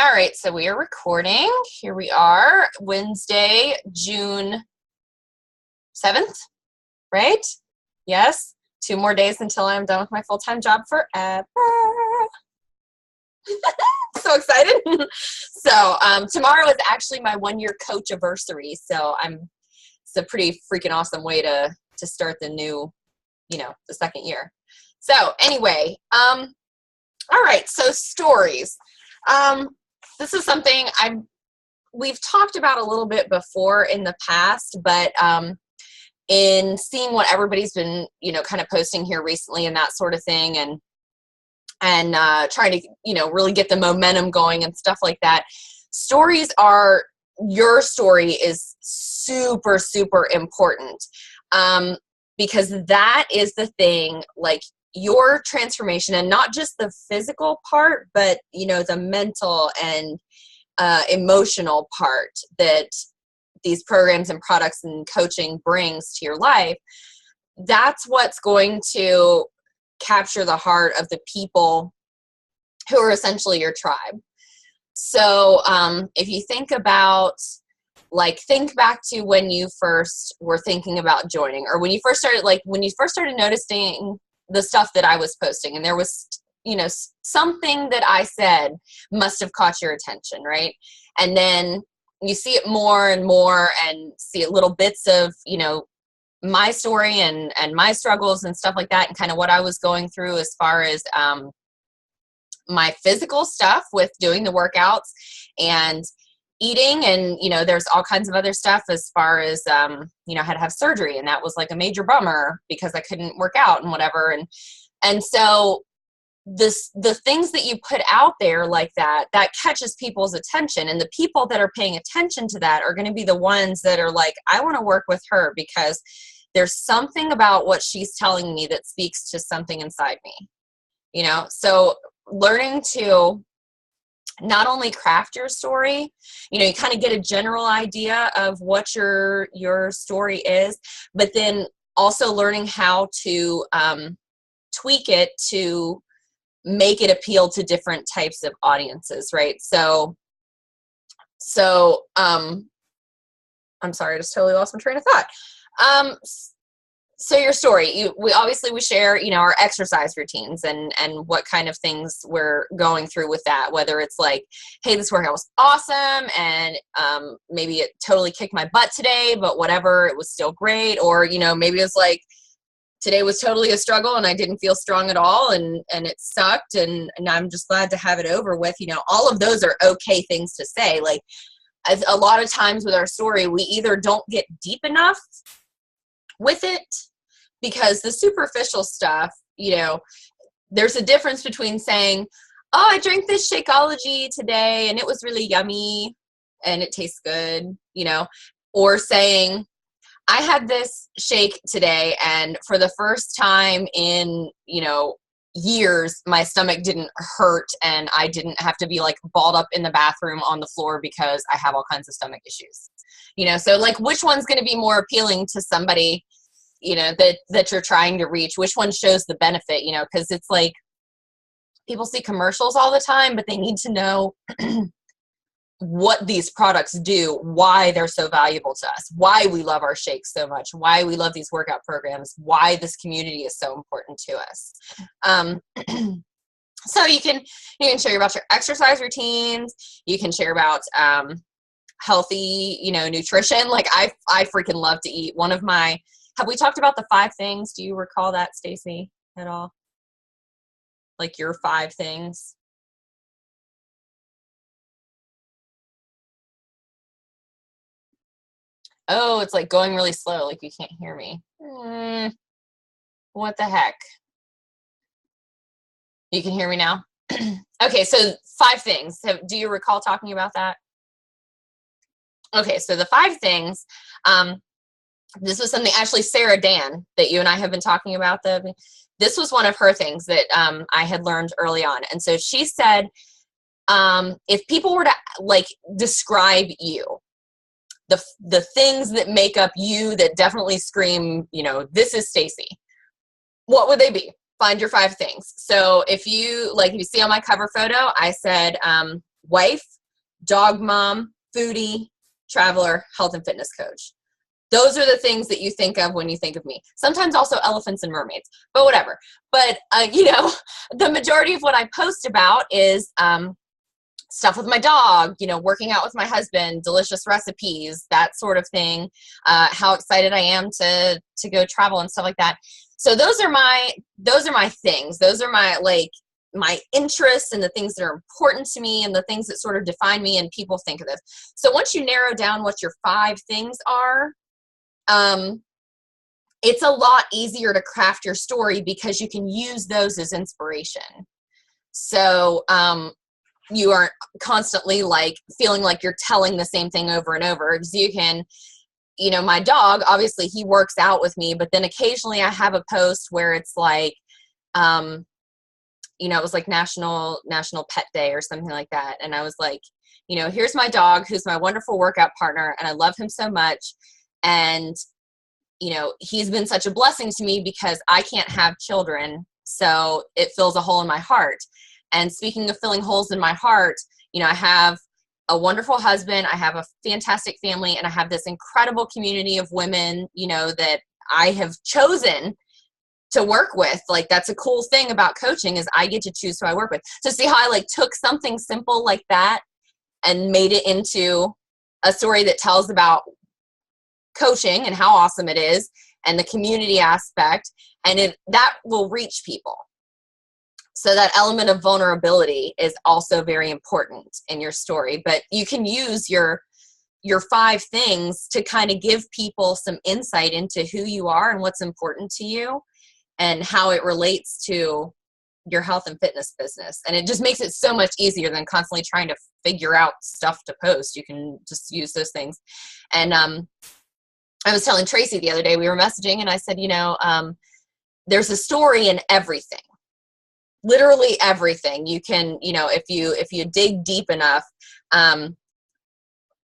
All right, so we are recording. Here we are, Wednesday, June 7th, right? Yes, 2 more days until I'm done with my full-time job forever. So excited. So tomorrow is actually my 1-year coach anniversary, so it's a pretty freaking awesome way to start the new, the second year. So anyway, all right, so stories. This is something we've talked about a little bit before in the past, but in seeing what everybody's been, kind of posting here recently and that sort of thing, and trying to, really get the momentum going and stuff like that. Your story is super, super important, because that is the thing, like, your transformation, and not just the physical part, but the mental and emotional part that these programs and products and coaching brings to your life. That's what's going to capture the heart of the people who are essentially your tribe. So if you think back to when you first were thinking about joining, or when you first started noticing the stuff that I was posting, and there was, something that I said must have caught your attention, right? And then you see it more and more, and see little bits of, my story and my struggles and stuff like that, and kind of what I was going through as far as my physical stuff with doing the workouts and eating, and there's all kinds of other stuff as far as I had to have surgery, and that was like a major bummer because I couldn't work out and whatever, and so the things that you put out there like that catches people's attention, and the people that are paying attention to that are going to be the ones that are like, I want to work with her because there's something about what she's telling me that speaks to something inside me, so learning to not only craft your story, you kind of get a general idea of what your story is, but then also learning how to tweak it to make it appeal to different types of audiences, right? So I'm sorry, I just totally lost my train of thought. So your story, we share, our exercise routines and what kind of things we're going through with that, whether it's like, hey, this workout was awesome, and maybe it totally kicked my butt today, but whatever, it was still great. Or, maybe it's like, today was totally a struggle and I didn't feel strong at all, and it sucked, and I'm just glad to have it over with. All of those are okay things to say. Like, as a lot of times with our story, we either don't get deep enough with it, because the superficial stuff, there's a difference between saying, oh, I drank this Shakeology today and it was really yummy and it tastes good, or saying, I had this shake today and for the first time in, years, my stomach didn't hurt and I didn't have to be like balled up in the bathroom on the floor because I have all kinds of stomach issues. So like, which one's going to be more appealing to somebody, that you're trying to reach? Which one shows the benefit, because it's like, people see commercials all the time, but they need to know what these products do, why they're so valuable to us, why we love our shakes so much, why we love these workout programs, why this community is so important to us. So you can share about your exercise routines. You can share about healthy, nutrition. Like I freaking love to eat. Have we talked about the 5 things? Do you recall that, Stacy, at all? Like your 5 things? Oh, it's like going really slow, like you can't hear me. What the heck? You can hear me now? Okay, so 5 things. Do you recall talking about that? Okay, so the 5 things, this was something, actually, Sarah Dan, that you and I have been talking about. This was one of her things that I had learned early on. And so she said, if people were to like describe you, the things that make up you that definitely scream, this is Stacy, what would they be? Find your 5 things. So if you see on my cover photo, I said, wife, dog mom, foodie, traveler, health and fitness coach. Those are the things that you think of when you think of me. Sometimes also elephants and mermaids, but whatever. But, the majority of what I post about is stuff with my dog, working out with my husband, delicious recipes, that sort of thing, how excited I am to go travel and stuff like that. So those are my things. Those are my interests and the things that are important to me and the things that sort of define me, and people think of this. So once you narrow down what your 5 things are, it's a lot easier to craft your story because you can use those as inspiration. So, you aren't constantly feeling like you're telling the same thing over and over. Because you can, my dog, obviously he works out with me, but then occasionally I have a post where it's it was like National Pet Day or something like that. And I was like, here's my dog who's my wonderful workout partner, and I love him so much. And, he's been such a blessing to me because I can't have children. So it fills a hole in my heart. And speaking of filling holes in my heart, I have a wonderful husband, I have a fantastic family, and I have this incredible community of women, that I have chosen to work with. That's a cool thing about coaching, is I get to choose who I work with. So see how I took something simple like that and made it into a story that tells about coaching and how awesome it is and the community aspect, and that will reach people. So that element of vulnerability is also very important in your story, but you can use your 5 things to kind of give people some insight into who you are and what's important to you and how it relates to your health and fitness business. And it just makes it so much easier than constantly trying to figure out stuff to post. You can just use those things. And, I was telling Tracy the other day, we were messaging, and I said, there's a story in everything. Literally everything. You can, if you dig deep enough,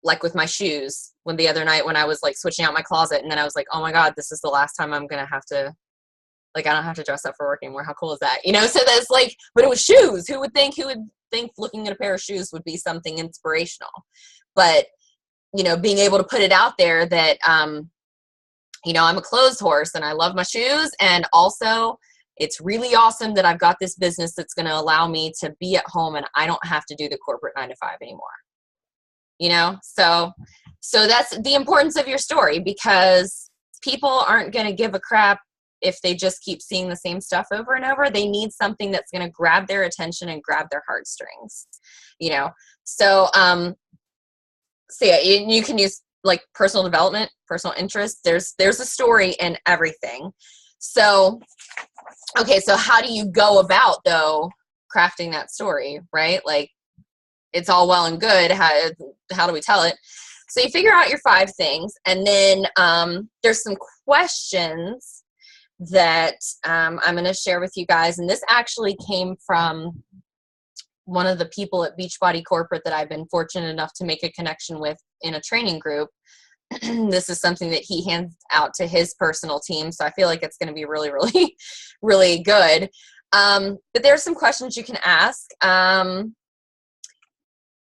like with my shoes, the other night when I was switching out my closet, and then I was like, oh my God, this is the last time I'm going to have to, I don't have to dress up for work anymore. How cool is that? So that's but it was shoes. Who would think looking at a pair of shoes would be something inspirational? But, being able to put it out there that, I'm a clothes horse and I love my shoes. And also, it's really awesome that I've got this business that's going to allow me to be at home and I don't have to do the corporate 9 to 5 anymore. So that's the importance of your story, because people aren't going to give a crap if they just keep seeing the same stuff over and over. They need something that's going to grab their attention and grab their heartstrings, So, yeah, you can use personal development, personal interest. There's a story in everything. So, okay, so how do you go about, though, crafting that story, right? It's all well and good. How do we tell it? So you figure out your 5 things, and then there's some questions that I'm going to share with you guys. And this actually came from one of the people at Beachbody Corporate that I've been fortunate enough to make a connection with in a training group. This is something that he hands out to his personal team. So I feel like it's going to be really, really, really good. But there's some questions you can ask.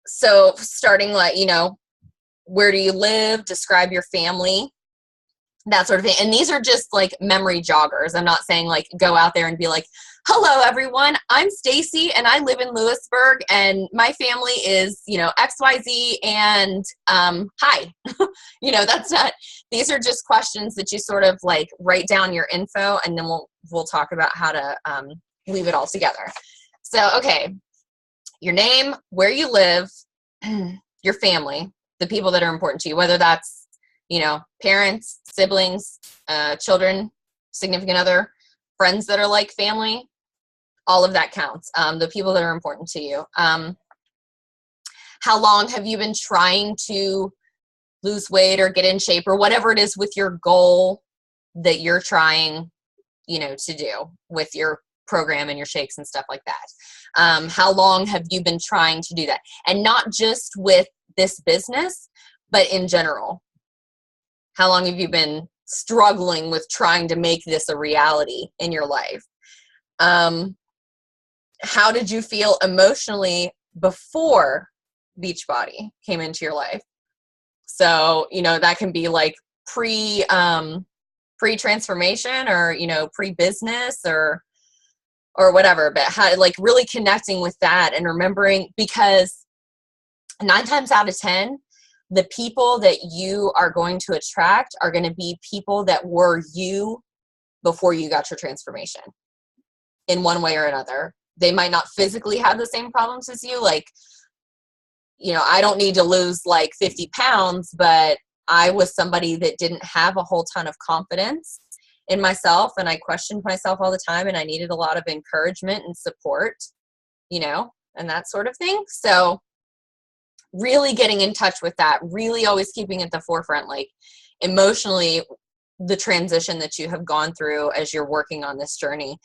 So starting where do you live? Describe your family, that sort of thing. And these are just memory joggers. I'm not saying go out there and be like, hello everyone, I'm Stacy and I live in Lewisburg and my family is, XYZ and hi. That's not, these are just questions that you sort of write down your info, and then we'll talk about how to weave it all together. So, okay, your name, where you live, your family, the people that are important to you, whether that's, parents, siblings, children, significant other, friends that are like family, all of that counts. The people that are important to you. How long have you been trying to lose weight or get in shape or whatever it is with your goal that you're trying, to do with your program and your shakes and stuff like that? How long have you been trying to do that? And not just with this business, but in general. How long have you been struggling with trying to make this a reality in your life? How did you feel emotionally before Beachbody came into your life. So, you know, that can be like pre-transformation or, you know, pre-business or whatever, but how, like, really connecting with that and remembering, because 9 times out of 10, the people that you are going to attract are going to be people that were you before you got your transformation in one way or another. They might not physically have the same problems as you. Like, you know, I don't need to lose like 50 pounds, but I was somebody that didn't have a whole ton of confidence in myself, and I questioned myself all the time, and I needed a lot of encouragement and support, you know, and that sort of thing. So really getting in touch with that, really always keeping at the forefront, like emotionally, the transition that you have gone through as you're working on this journey,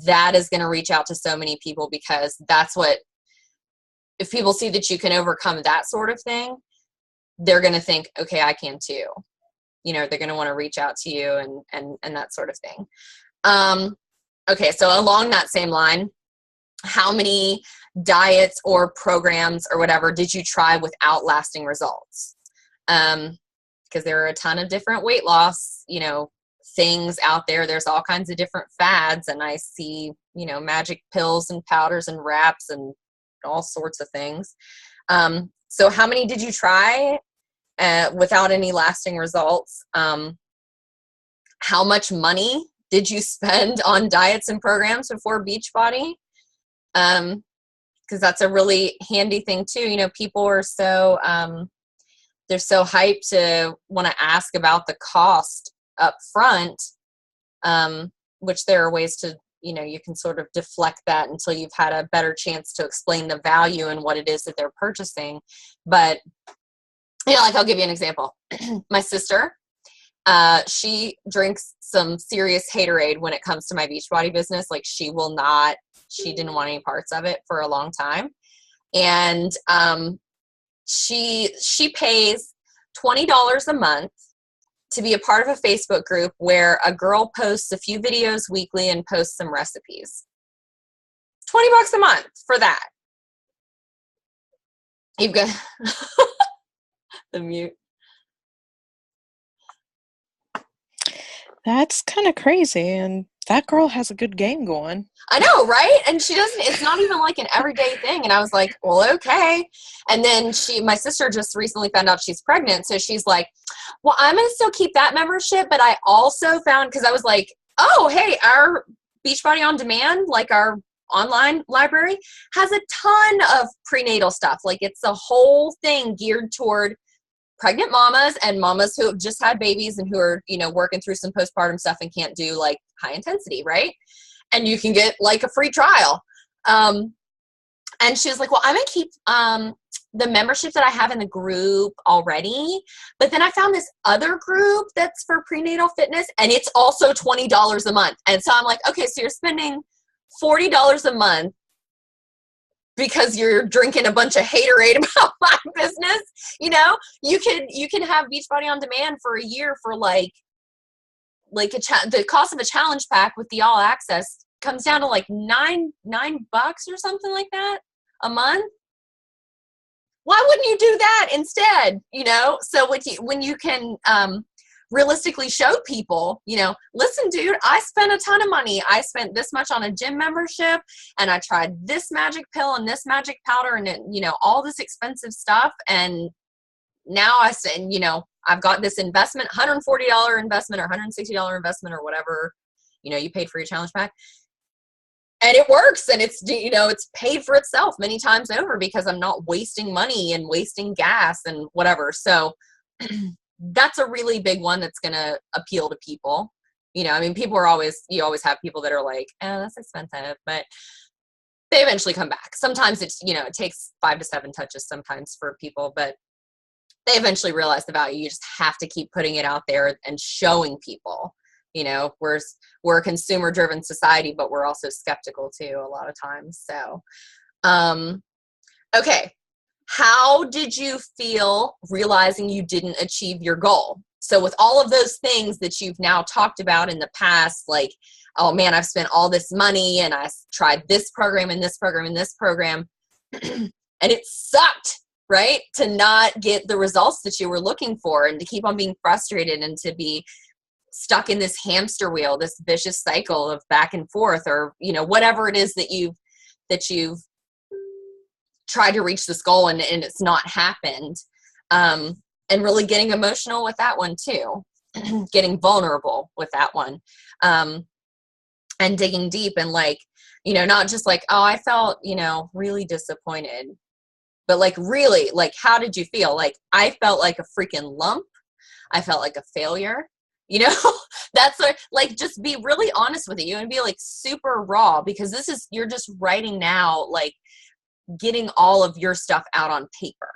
that is going to reach out to so many people, because that's what, if people see that you can overcome that sort of thing, they're going to think, okay, I can too. You know, they're going to want to reach out to you and that sort of thing. Okay. So along that same line, how many diets or programs or whatever did you try without lasting results? Because there are a ton of different weight loss, you know, things out there. There's all kinds of different fads, and I see, you know, magic pills and powders and wraps and all sorts of things. So how many did you try without any lasting results? How much money did you spend on diets and programs before Beachbody? Because that's a really handy thing too. You know, people are so, they're so hyped to want to ask about the cost up front, which there are ways to, you know, you can sort of deflect that until you've had a better chance to explain the value and what it is that they're purchasing. But, you know, like, I'll give you an example. My sister, she drinks some serious haterade when it comes to my Beachbody business. Like, she didn't want any parts of it for a long time. And, she pays $20 a month to be a part of a Facebook group where a girl posts a few videos weekly and posts some recipes. $20 a month for that. You've got the mute. That's kind of crazy, and that girl has a good game going. I know, right? And she doesn't, it's not even like an everyday thing. And I was like, well, okay. And then my sister just recently found out she's pregnant. So she's like, well, I'm going to still keep that membership. But I also found, because I was like, oh, hey, our Beachbody On Demand, like our online library, has a ton of prenatal stuff. Like, it's a whole thing geared toward pregnant mamas and mamas who have just had babies and who are, you know, working through some postpartum stuff and can't do like high intensity, right? And you can get like a free trial. And she was like, well, I'm going to keep the membership that I have in the group already. But then I found this other group that's for prenatal fitness, and it's also $20 a month. And so I'm like, okay, so you're spending $40 a month because you're drinking a bunch of haterade about my business. You know, you can have Beachbody On Demand for a year for like the cost of a challenge pack with the all access comes down to like $9 or something like that a month. Why wouldn't you do that instead? You know, so when you can realistically show people, you know, listen, dude, I spent a ton of money. I spent this much on a gym membership, and I tried this magic pill and this magic powder and, you know, all this expensive stuff. And now I said, you know, I've got this investment, $140 investment or $160 investment or whatever, you know, you paid for your challenge pack. And it works, and it's, you know, it's paid for itself many times over because I'm not wasting money and wasting gas and whatever. So that's a really big one that's going to appeal to people. You know, I mean, you always have people that are like, oh, that's expensive, but they eventually come back. Sometimes it's, you know, it takes 5 to 7 touches sometimes for people, but they eventually realize the value. You just have to keep putting it out there and showing people. You know, we're a consumer driven society, but we're also skeptical too a lot of times. So, okay. How did you feel realizing you didn't achieve your goal? So with all of those things that you've now talked about in the past, like, oh man, I've spent all this money and I tried this program and this program and this program. And it sucked, right? To not get the results that you were looking for and to keep on being frustrated and to be stuck in this hamster wheel, this vicious cycle of back and forth, or, you know, whatever it is that you've tried to reach this goal and it's not happened. And really getting emotional with that one too, getting vulnerable with that one. And digging deep and like, you know, not just like, oh, I felt, you know, really disappointed, but like, really, like, how did you feel? Like, I felt like a freaking lump. I felt like a failure, you know. That's like, just be really honest with you and be like super raw, because this is, you're just writing now, like getting all of your stuff out on paper.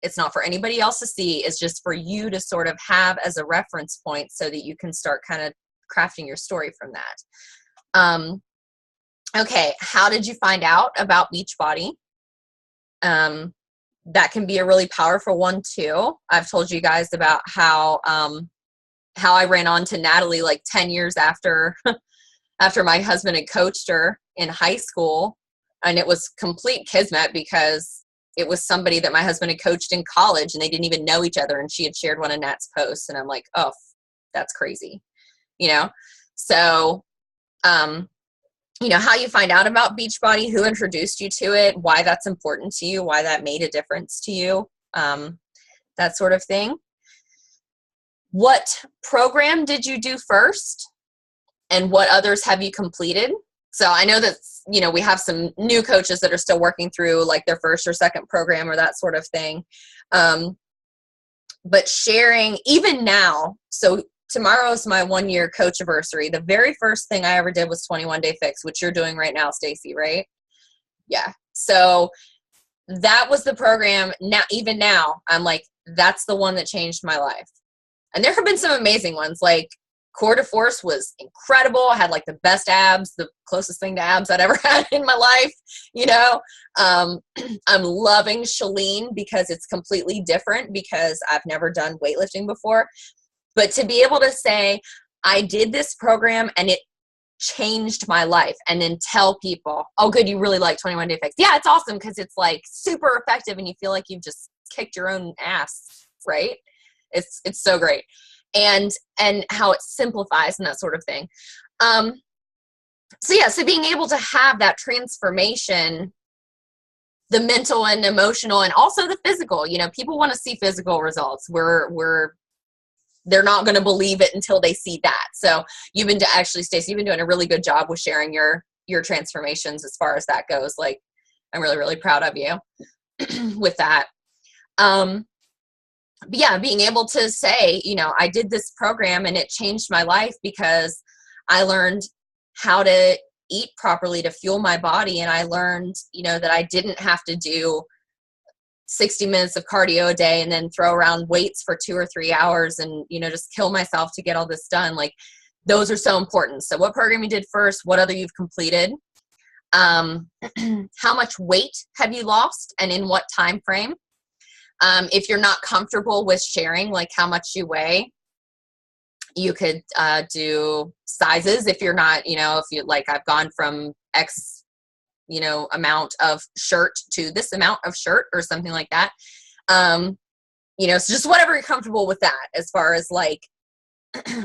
It's not for anybody else to see. It's just for you to sort of have as a reference point so that you can start kind of crafting your story from that. Okay. How did you find out about Beachbody? That can be a really powerful one too. I've told you guys about how I ran on to Natalie like 10 years after my husband had coached her in high school. And it was complete kismet because it was somebody that my husband had coached in college and they didn't even know each other. And she had shared one of Nat's posts. And I'm like, oh, that's crazy. You know? So, you know, how you find out about Beachbody, who introduced you to it, why that's important to you, why that made a difference to you, that sort of thing. What program did you do first and what others have you completed? So I know that, you know, we have some new coaches that are still working through like their first or second program or that sort of thing. But sharing even now, so tomorrow's my 1 year coach anniversary. The very first thing I ever did was 21 Day Fix, which you're doing right now, Stacy, right? Yeah. So that was the program. Now, even now, I'm like, that's the one that changed my life. And there have been some amazing ones. Like Core de Force was incredible. I had like the best abs, the closest thing to abs I'd ever had in my life. You know, I'm loving Chalene because it's completely different because I've never done weightlifting before. But to be able to say, I did this program and it changed my life, and then tell people, oh, good, you really like 21 Day Fix. Yeah, it's awesome because it's like super effective and you feel like you've just kicked your own ass, right? It's so great. And how it simplifies and that sort of thing. So being able to have that transformation, the mental and emotional and also the physical, you know, people want to see physical results. They're not going to believe it until they see that. So you've been Stacey, you've been doing a really good job with sharing your transformations as far as that goes. Like, I'm really, really proud of you with that. But yeah, being able to say, you know, I did this program and it changed my life because I learned how to eat properly to fuel my body. And I learned, you know, that I didn't have to do 60 minutes of cardio a day and then throw around weights for 2 or 3 hours and, you know, just kill myself to get all this done. Like, those are so important. So what program you did first, what other you've completed, how much weight have you lost and in what time frame? If you're not comfortable with sharing like how much you weigh, you could do sizes. If you're not, you know, if you like, I've gone from X, you know, amount of shirt to this amount of shirt or something like that. You know, so just whatever you're comfortable with that as far as like,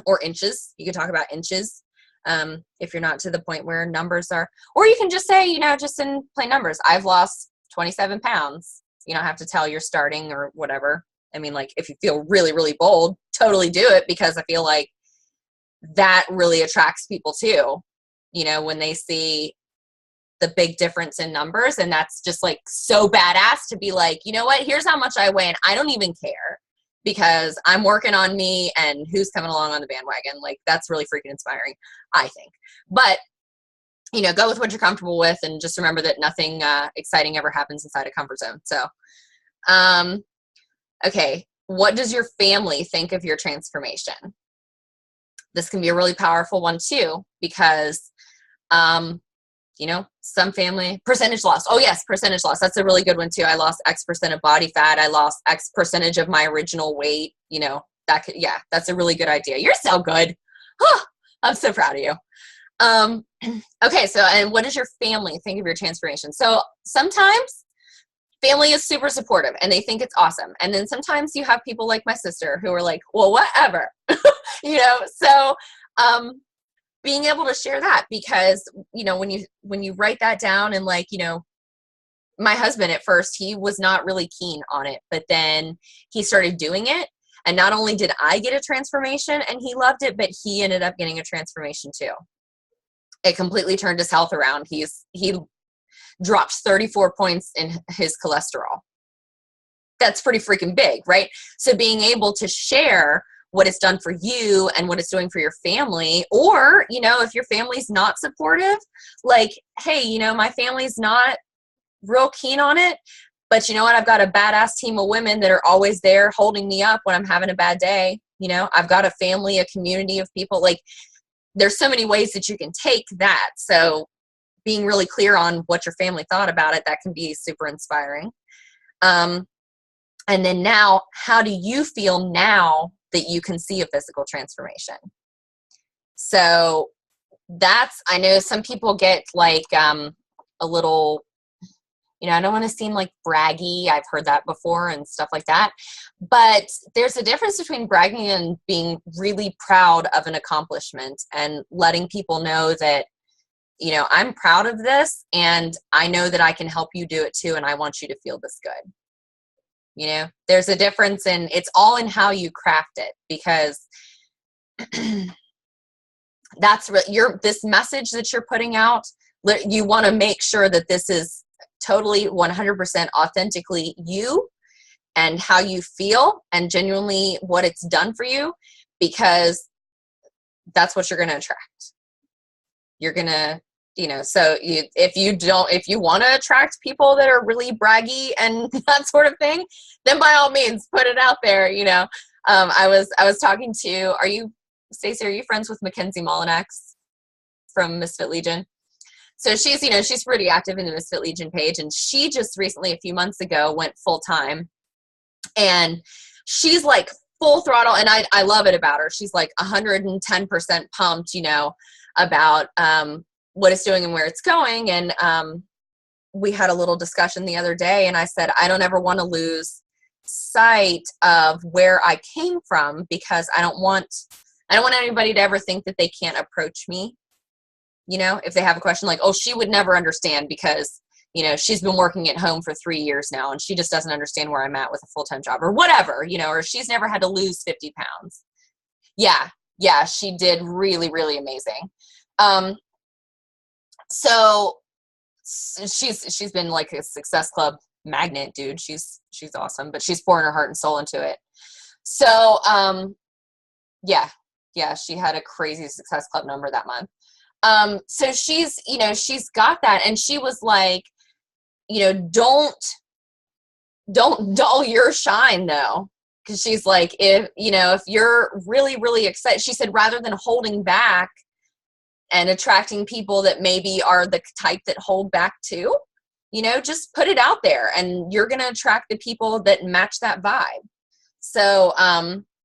or inches, you could talk about inches. If you're not to the point where numbers are, or you can just say, you know, just in plain numbers, I've lost 27 pounds. You don't have to tell you're starting or whatever. I mean, like, if you feel really, really bold, totally do it, because I feel like that really attracts people too, you know, when they see the big difference in numbers. And that's just like so badass to be like, you know what, here's how much I weigh and I don't even care because I'm working on me and who's coming along on the bandwagon. Like, that's really freaking inspiring, I think. But, you know, go with what you're comfortable with and just remember that nothing exciting ever happens inside a comfort zone. So, okay. What does your family think of your transformation? This can be a really powerful one too, because, you know, some family percentage loss. Oh yes. Percentage loss. That's a really good one too. I lost X percent of body fat. I lost X percentage of my original weight. You know, that could, yeah, that's a really good idea. You're so good. Huh, I'm so proud of you. Okay. So, and what does your family think of your transformation? So sometimes family is super supportive and they think it's awesome. And then sometimes you have people like my sister who are like, well, whatever, so, being able to share that, because, when you write that down and like, my husband at first, he was not really keen on it, but then he started doing it. And not only did I get a transformation and he loved it, but he ended up getting a transformation too. It completely turned his health around. He dropped 34 points in his cholesterol. That's pretty freaking big, right? So being able to share what it's done for you and what it's doing for your family, or, if your family's not supportive, like, hey, my family's not real keen on it, but you know what? I've got a badass team of women that are always there holding me up when I'm having a bad day. I've got a family, a community of people. Like, there's so many ways that you can take that. So being really clear on what your family thought about it, that can be super inspiring. And then now, how do you feel now that you can see a physical transformation? So I know some people get like a little, I don't want to seem like braggy. I've heard that before and stuff like that. But there's a difference between bragging and being really proud of an accomplishment and letting people know that, I'm proud of this and I know that I can help you do it too. And I want you to feel this good. There's a difference, and it's all in how you craft it, because that's this message that you're putting out. You want to make sure that this is totally 100% authentically you and how you feel and genuinely what it's done for you, because that's what you're going to attract. You're going to, so if you want to attract people that are really braggy and that sort of thing, then by all means put it out there. I was talking to, Stacey, are you friends with Mackenzie Molinax from Misfit Legion? So she's pretty active in the Misfit Legion page, and she just recently, a few months ago, went full time, and she's like full throttle. And I love it about her. She's like 110% pumped, about, what it's doing and where it's going. And, we had a little discussion the other day, and I said, I don't ever want to lose sight of where I came from, because I don't want anybody to ever think that they can't approach me. If they have a question like, oh, she would never understand because, she's been working at home for 3 years now and she just doesn't understand where I'm at with a full-time job or whatever, or she's never had to lose 50 pounds. Yeah, she did really, really amazing. So she's been like a Success Club magnet, dude. She's awesome, but she's pouring her heart and soul into it. So, yeah, she had a crazy Success Club number that month. So she's got that, and she was like, don't dull your shine though. Cause she's like, if you're really, really excited, she said, rather than holding back and attracting people that maybe are the type that hold back too, just put it out there and you're going to attract the people that match that vibe. So,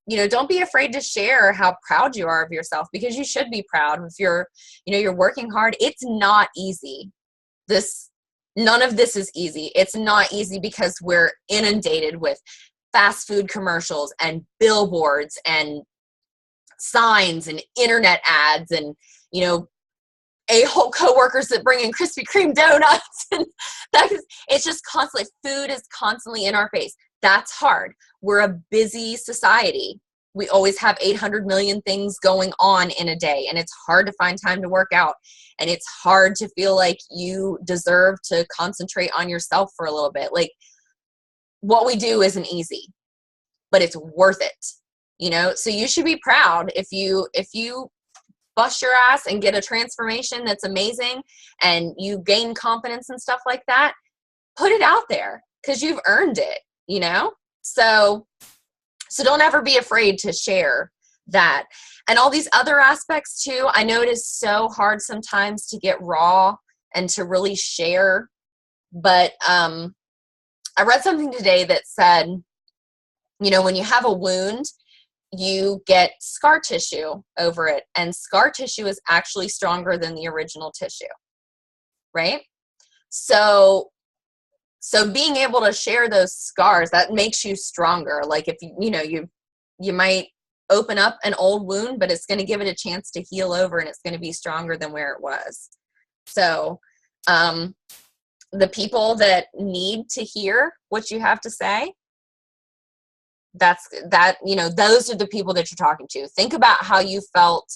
don't be afraid to share how proud you are of yourself, because you should be proud if you're working hard. It's not easy. None of this is easy. It's not easy because we're inundated with fast food commercials and billboards and signs and internet ads and, a-hole coworkers that bring in Krispy Kreme donuts. And it's just constantly, food is constantly in our face. That's hard. We're a busy society. We always have 800 million things going on in a day, and it's hard to find time to work out. And it's hard to feel like you deserve to concentrate on yourself for a little bit. Like, what we do isn't easy, but it's worth it, so you should be proud if you bust your ass and get a transformation that's amazing and you gain confidence and stuff like that. Put it out there because you've earned it, so don't ever be afraid to share that. And all these other aspects too. I know it is so hard sometimes to get raw and to really share, but I read something today that said, when you have a wound, you get scar tissue over it, and scar tissue is actually stronger than the original tissue, right? So So being able to share those scars, that makes you stronger. Like if you might open up an old wound, but it's going to give it a chance to heal over, and it's going to be stronger than where it was. So the people that need to hear what you have to say, those are the people that you're talking to. Think about how you felt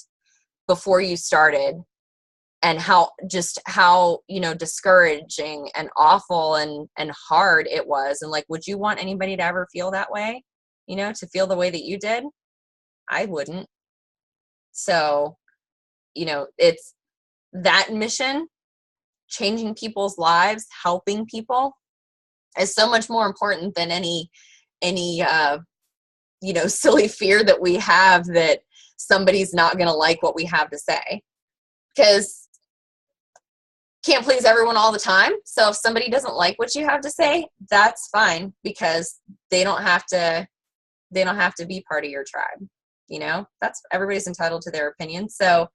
before you started, and how discouraging and awful and hard it was. And like, would you want anybody to ever feel that way? To feel the way that you did? I wouldn't. So, it's that mission, changing people's lives, helping people, is so much more important than any silly fear that we have that somebody's not going to like what we have to say. Because can't please everyone all the time. So if somebody doesn't like what you have to say, that's fine, because they don't have to be part of your tribe. Everybody's entitled to their opinion. So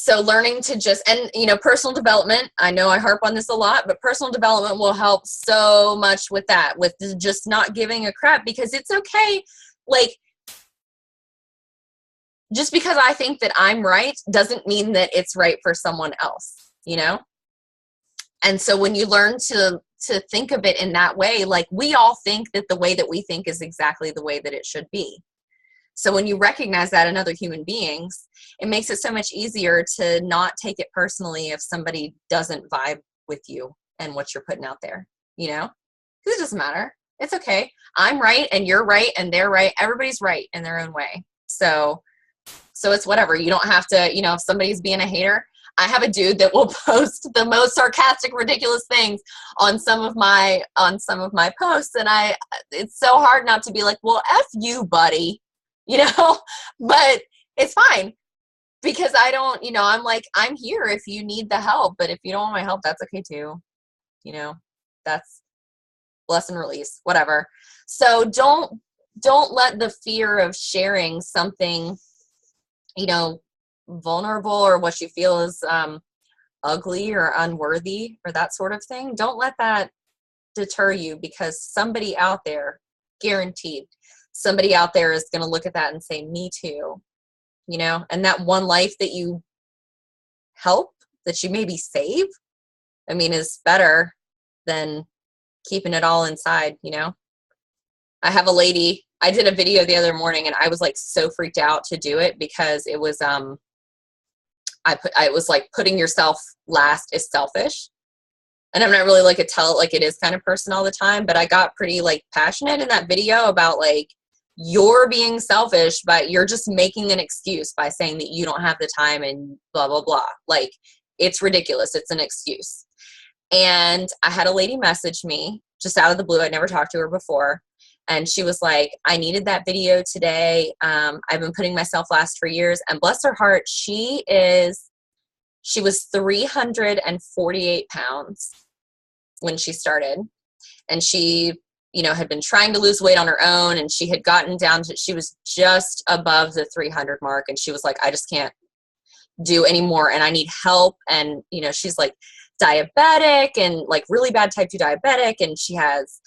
learning to just, and personal development, I know I harp on this a lot, but personal development will help so much with that, with just not giving a crap, because it's okay. Like, just because I think that I'm right doesn't mean that it's right for someone else, And so when you learn to think of it in that way, like, we all think that the way that we think is exactly the way that it should be. So when you recognize that in other human beings, it makes it so much easier to not take it personally if somebody doesn't vibe with you and what you're putting out there, because it doesn't matter. It's okay. I'm right and you're right and they're right. Everybody's right in their own way. So it's whatever. You don't have to, if somebody's being a hater. I have a dude that will post the most sarcastic, ridiculous things on some of my posts, and it's so hard not to be like, well, F you, buddy, but it's fine, because I don't, I'm like, I'm here if you need the help, but if you don't want my help, that's okay too. That's bless and release, whatever. So don't let the fear of sharing something, vulnerable, or what you feel is ugly or unworthy or that sort of thing. Don't let that deter you, because somebody out there, guaranteed, somebody out there is going to look at that and say, me too, and that one life that you help, that you maybe save, is better than keeping it all inside. I have a lady, I did a video the other morning, and I was like so freaked out to do it, because it was I was like, putting yourself last is selfish. And I'm not really like it is kind of person all the time, but I got pretty like passionate in that video about like, you're being selfish, but you're just making an excuse by saying that you don't have the time and blah, blah, blah. Like, it's ridiculous. It's an excuse. And I had a lady message me just out of the blue. I'd never talked to her before. And she was like, I needed that video today. I've been putting myself last for years. And bless her heart, she was 348 pounds when she started. And she, had been trying to lose weight on her own. And she had gotten down to, she was just above the 300 mark. And she was like, I just can't do anymore. And I need help. And, she's like diabetic, and like really bad type 2 diabetic. And she has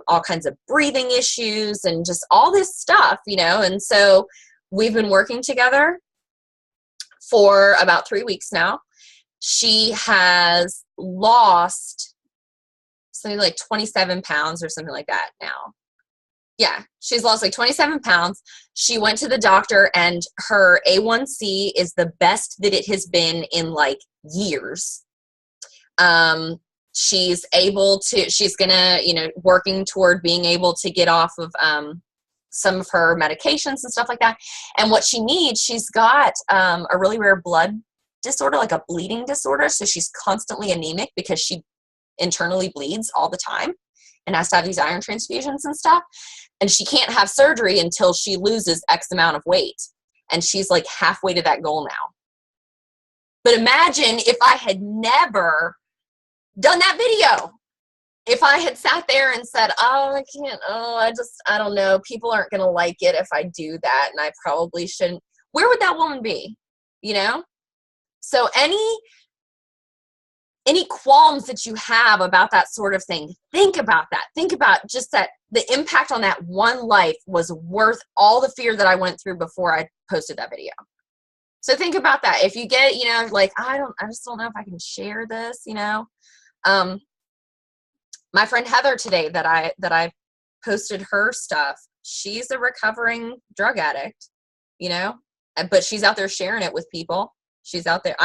all kinds of breathing issues and just all this stuff, And so we've been working together for about 3 weeks now. She has lost something like 27 pounds or something like that now. Yeah, she's lost like 27 pounds. She went to the doctor, and her A1C is the best that it has been in like years. She's gonna, working toward being able to get off of some of her medications and stuff like that. And what she needs, she's got a really rare blood disorder, like a bleeding disorder. So she's constantly anemic because she internally bleeds all the time and has to have these iron transfusions and stuff. And she can't have surgery until she loses X amount of weight. And she's like halfway to that goal now. But imagine if I had never done that video. If I had sat there and said, oh, I can't, I don't know, people aren't going to like it if I do that, and I probably shouldn't, where would that woman be? So any qualms that you have about that sort of thing, think about that. Think about just that the impact on that one life was worth all the fear that I went through before I posted that video. So think about that. If you get, like, I just don't know if I can share this, my friend Heather today that I posted her stuff, she's a recovering drug addict, but she's out there sharing it with people. She's out there.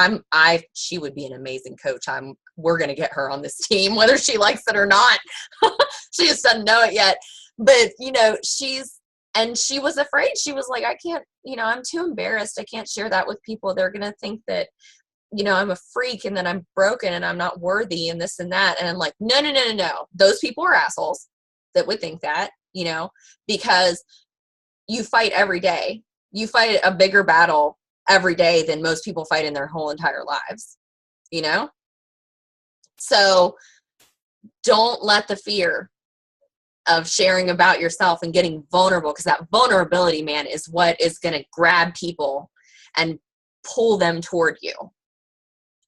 She would be an amazing coach. We're going to get her on this team, whether she likes it or not. She just doesn't know it yet. But, she was afraid. She was like, I can't, I'm too embarrassed. I can't share that with people. They're going to think that, I'm a freak and that I'm broken and I'm not worthy and this and that. And I'm like, no. Those people are assholes that would think that, because you fight every day. You fight a bigger battle every day than most people fight in their whole entire lives, So don't let the fear of sharing about yourself and getting vulnerable, because that vulnerability, man, is what is going to grab people and pull them toward you.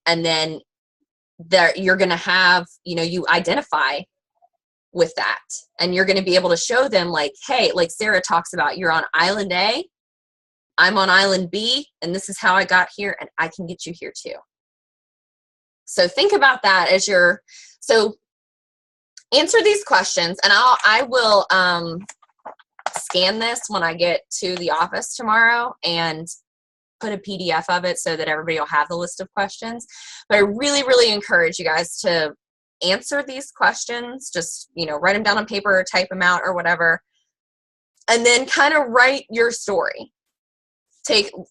And then you're going to have, you identify with that, and you're going to be able to show them, like, hey, like Sarah talks about, you're on island A, I'm on island B, and this is how I got here, and I can get you here too. So think about that so answer these questions, and I will scan this when I get to the office tomorrow and put a PDF of it so that everybody will have the list of questions. But I really, really encourage you guys to answer these questions. Just, write them down on paper or type them out or whatever. And then kind of write your story.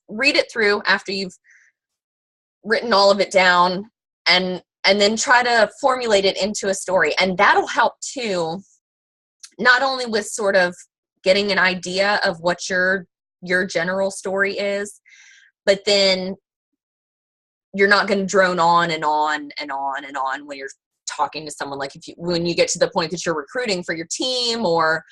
Read it through after you've written all of it down, and then try to formulate it into a story. And that'll help too, not only with sort of getting an idea of what your general story is, but then you're not going to drone on and on and on and on when you're talking to someone. Like when you get to the point that you're recruiting for your team, or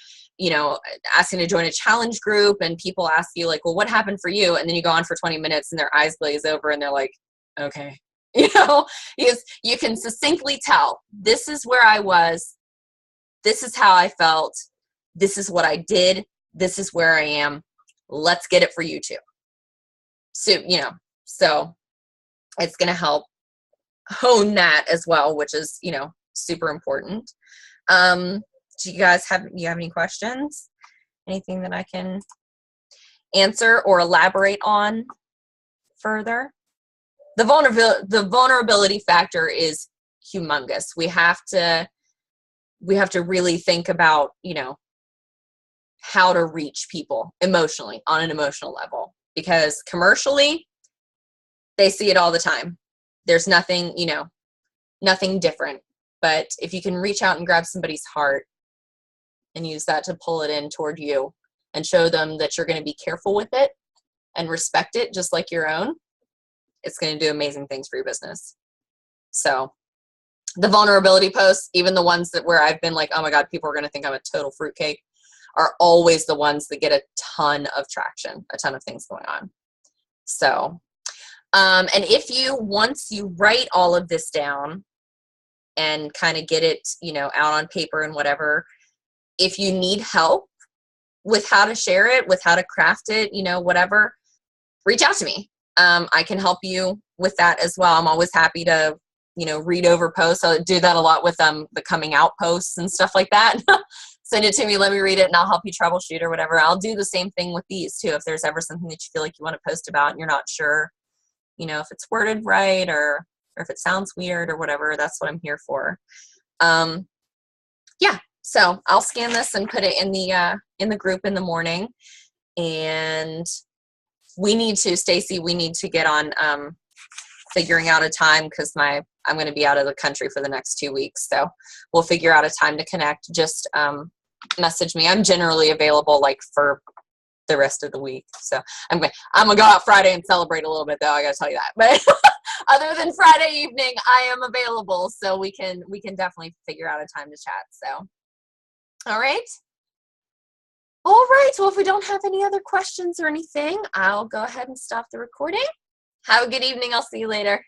asking to join a challenge group, and people ask you, like, well, what happened for you? And then you go on for 20 minutes and their eyes glaze over and they're like, okay. You can succinctly tell, this is where I was, this is how I felt, this is what I did, this is where I am, let's get it for you too. So, so it's going to help hone that as well, which is, super important. Do you guys have any questions? Anything that I can answer or elaborate on further? The vulnerability factor is humongous. We have to really think about, how to reach people emotionally, on an emotional level, because commercially they see it all the time. There's nothing, nothing different. But if you can reach out and grab somebody's heart and use that to pull it in toward you and show them that you're going to be careful with it and respect it just like your own, it's going to do amazing things for your business. So the vulnerability posts, even the ones where I've been like, oh my God, people are going to think I'm a total fruitcake, are always the ones that get a ton of traction, a ton of things going on. So, and once you write all of this down and kind of get it, out on paper and whatever, if you need help with how to share it, with how to craft it, whatever, reach out to me. I can help you with that as well. I'm always happy to, read over posts. I do that a lot with the coming out posts and stuff like that. Send it to me, let me read it, and I'll help you troubleshoot or whatever. I'll do the same thing with these too. If there's ever something that you feel like you want to post about and you're not sure, if it's worded right or if it sounds weird or whatever, that's what I'm here for. Yeah. So I'll scan this and put it in the group in the morning. And Stacy, we need to get on figuring out a time, because I'm going to be out of the country for the next 2 weeks. So we'll figure out a time to connect. Just message me. I'm generally available like for the rest of the week. So I'm going to go out Friday and celebrate a little bit, though. I got to tell you that. But other than Friday evening, I am available. So we can definitely figure out a time to chat. So, all right. All right. Well, if we don't have any other questions or anything, I'll go ahead and stop the recording. Have a good evening. I'll see you later.